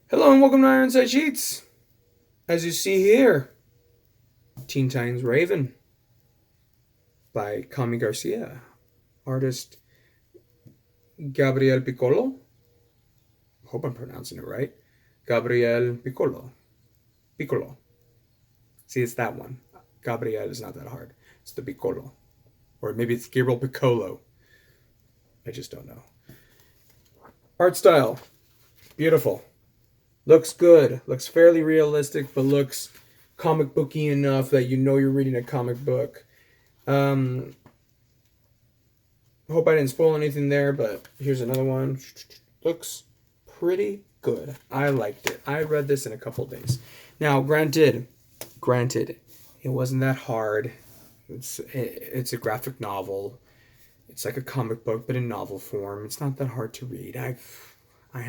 Hello and welcome to Ironside Sheets. As you see here, Teen Titans Raven by Kami Garcia, artist Gabriel Piccolo. Hope I'm pronouncing it right. Gabriel Piccolo. Piccolo. See, it's that one. Gabriel is not that hard. It's the Piccolo. Or maybe it's Gabriel Piccolo. I just don't know. Art style. Beautiful. Looks good. Looks fairly realistic, but looks comic booky enough that you know you're reading a comic book. Hope I didn't spoil anything there, but here's another one. Looks pretty good. I liked it. I read this in a couple days. Now, granted, it wasn't that hard. It's a graphic novel. It's like a comic book, but in novel form. It's not that hard to read. I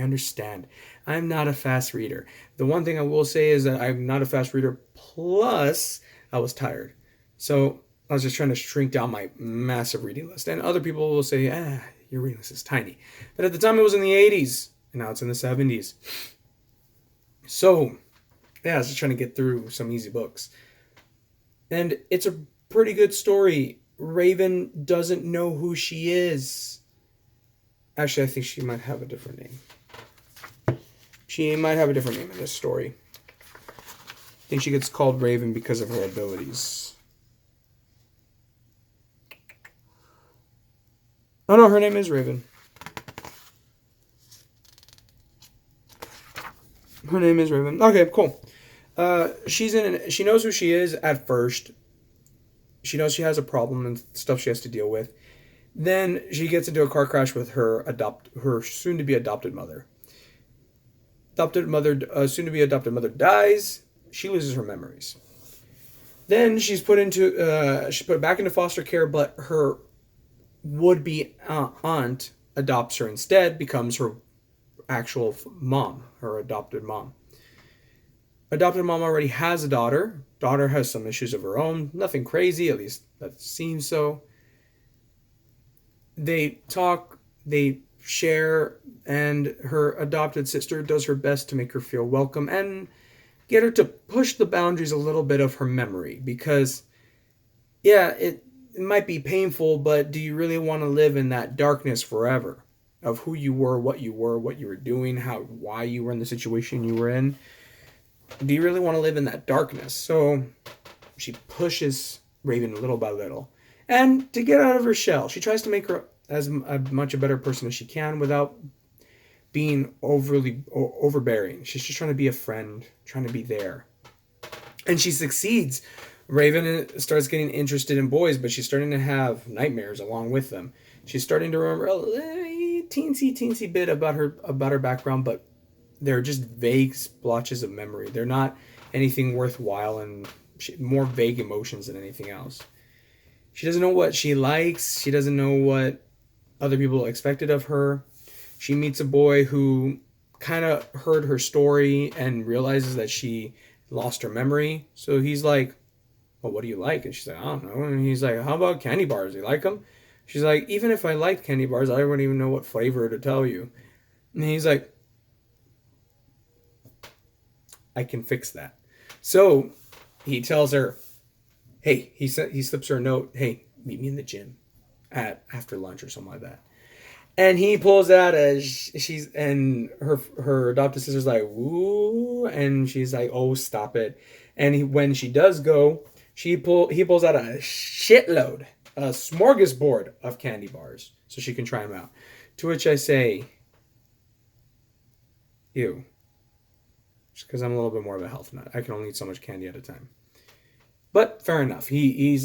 understand. I'm not a fast reader. The one thing I will say is that I'm not a fast reader. Plus, I was tired. So I was just trying to shrink down my massive reading list. And other people will say, your reading list is tiny. But at the time it was in the 80s, and now it's in the 70s. So, yeah, I was just trying to get through some easy books. And it's a pretty good story. Raven doesn't know who she is. Actually, I think she might have a different name. She might have a different name in this story. I think she gets called Raven because of her abilities. Oh no, her name is Raven. Her name is Raven. Okay, cool. She knows who she is at first. She knows she has a problem and stuff she has to deal with. Then she gets into a car crash with her soon to be adopted mother. Soon to be adopted mother dies. She loses her memories. Then she's put back into foster care, but her would-be aunt adopts her instead, becomes her actual mom, her adopted mom. Adopted mom already has a daughter. Daughter has some issues of her own. Nothing crazy, at least that seems so. They talk, they share, and her adopted sister does her best to make her feel welcome and get her to push the boundaries a little bit of her memory because, yeah, it might be painful, but do you really want to live in that darkness forever of who you were, what you were doing, why you were in the situation you were in? Do you really want to live in that darkness? So she pushes Raven little by little. And to get out of her shell, she tries to make her as much a better person as she can without being overbearing. She's just trying to be a friend, trying to be there. And she succeeds. Raven starts getting interested in boys, but she's starting to have nightmares along with them. She's starting to remember a teensy bit about her background, but they're just vague splotches of memory. They're not anything worthwhile and more vague emotions than anything else. She doesn't know what she likes. She doesn't know what other people expected of her. She meets a boy who kind of heard her story and realizes that she lost her memory. So he's like, well, what do you like? And she's like, I don't know. And he's like, how about candy bars? Do you like them? She's like, even if I liked candy bars, I wouldn't even know what flavor to tell you. And he's like, I can fix that. So he tells her, hey, he slips her a note, hey, meet me in the gym at after lunch or something like that. And he pulls out her adopted sister's like, woo, and she's like, oh, stop it. And when she does go, he pulls out a shitload, a smorgasbord of candy bars so she can try them out. To which I say, ew. Just because I'm a little bit more of a health nut. I can only eat so much candy at a time. But fair enough. He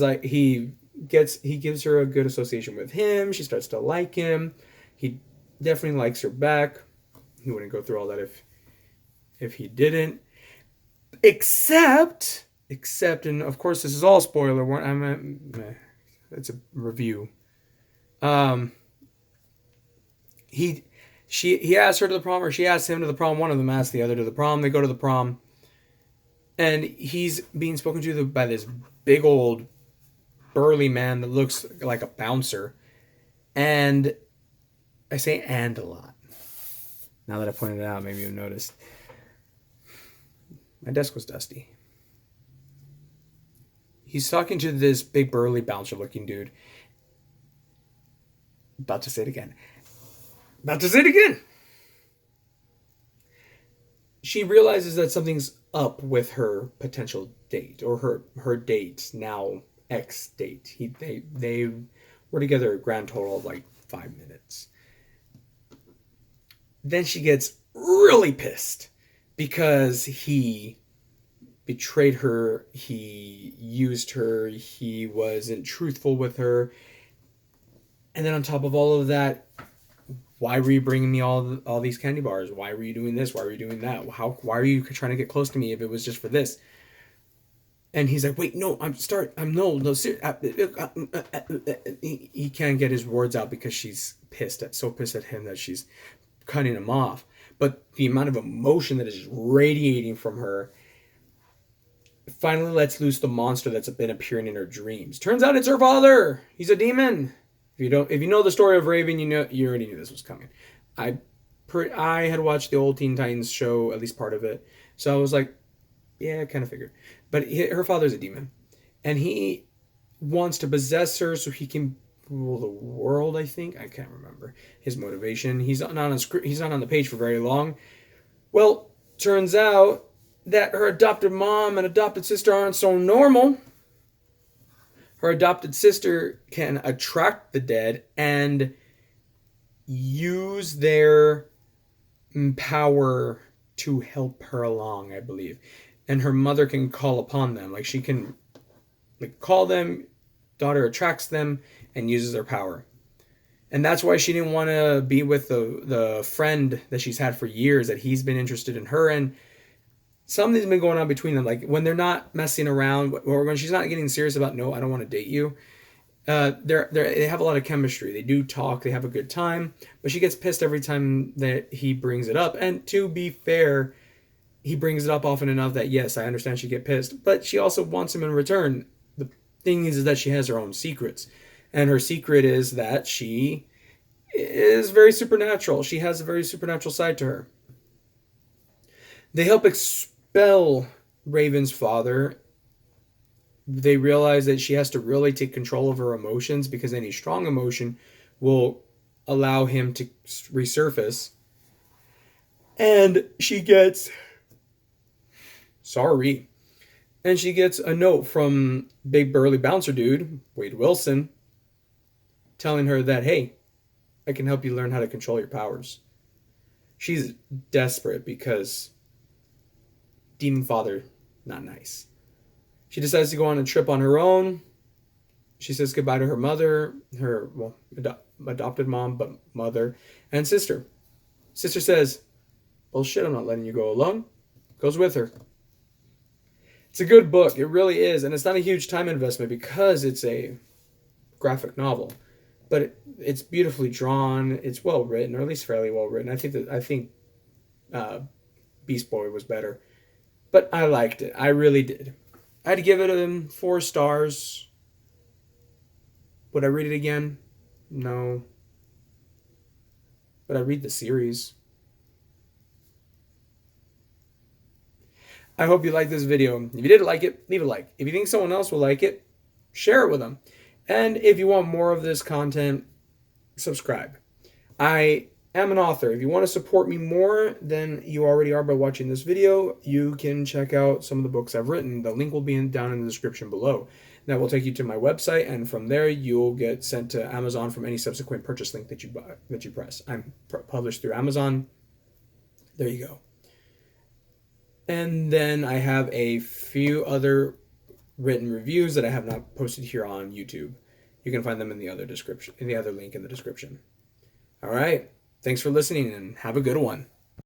gives her a good association with him. She starts to like him. He definitely likes her back. He wouldn't go through all that if he didn't. Except, and of course this is all spoiler warning. It's a review. He asked her to the prom, or she asked him to the prom. One of them asked the other to the prom. They go to the prom, and he's being spoken to by this big old burly man that looks like a bouncer. And I say "and" a lot. Now that I pointed it out, maybe you've noticed. My desk was dusty. He's talking to this big burly bouncer looking dude. About to say it again. She realizes that something's up with her potential date, or her date, now ex date. They were together a grand total of like 5 minutes. Then she gets really pissed because he betrayed her, he used her, he wasn't truthful with her. And then on top of all of that, why were you bringing me all these candy bars? Why were you doing this? Why were you doing that? Why are you trying to get close to me if it was just for this? And he's like, wait, no, he can't get his words out because she's so pissed at him that she's cutting him off. But the amount of emotion that is radiating from her finally lets loose the monster that's been appearing in her dreams. Turns out it's her father. He's a demon. If you know the story of Raven, you already knew this was coming. I had watched the old Teen Titans show, at least part of it, so I was like, yeah, I kind of figured. But her father's a demon, and he wants to possess her so he can rule the world. I think, I can't remember his motivation. He's not on the page for very long. Well, turns out that her adopted mom and adopted sister aren't so normal. Her adopted sister can attract the dead and use their power to help her along, I believe. And her mother can call upon them. Like, she can call them, daughter attracts them and uses their power. And that's why she didn't want to be with the friend that she's had for years, that he's been interested in her. And something's been going on between them. Like, when they're not messing around, or when she's not getting serious about, no, I don't want to date you, they have a lot of chemistry. They do talk. They have a good time. But she gets pissed every time that he brings it up. And to be fair, he brings it up often enough that, yes, I understand she get pissed. But she also wants him in return. The thing is that she has her own secrets. And her secret is that she is very supernatural. She has a very supernatural side to her. They help expel Raven's father. They realize that she has to really take control of her emotions, because any strong emotion will allow him to resurface. And she gets a note from big burly bouncer dude, Wade Wilson, telling her that, hey, I can help you learn how to control your powers. She's desperate because demon father, not nice. She decides to go on a trip on her own. She says goodbye to her mother, her adopted mom, but mother, and sister. Sister says, bullshit, I'm not letting you go alone. Goes with her. It's a good book. It really is. And it's not a huge time investment because it's a graphic novel. But it's beautifully drawn. It's well written, or at least fairly well written. I think Beast Boy was better. But I liked it. I really did. I'd give it 4 stars. Would I read it again? No. But I read the series. I hope you liked this video. If you did like it, leave a like. If you think someone else will like it, share it with them. And if you want more of this content, subscribe. I am an author. If you want to support me more than you already are by watching this video, you can check out some of the books I've written. The link will be down in the description below. That will take you to my website, and from there you'll get sent to Amazon from any subsequent purchase link that you press. I'm published through Amazon. There you go. And then I have a few other written reviews that I have not posted here on YouTube. You can find them in the other link in the description. All right. Thanks for listening, and have a good one.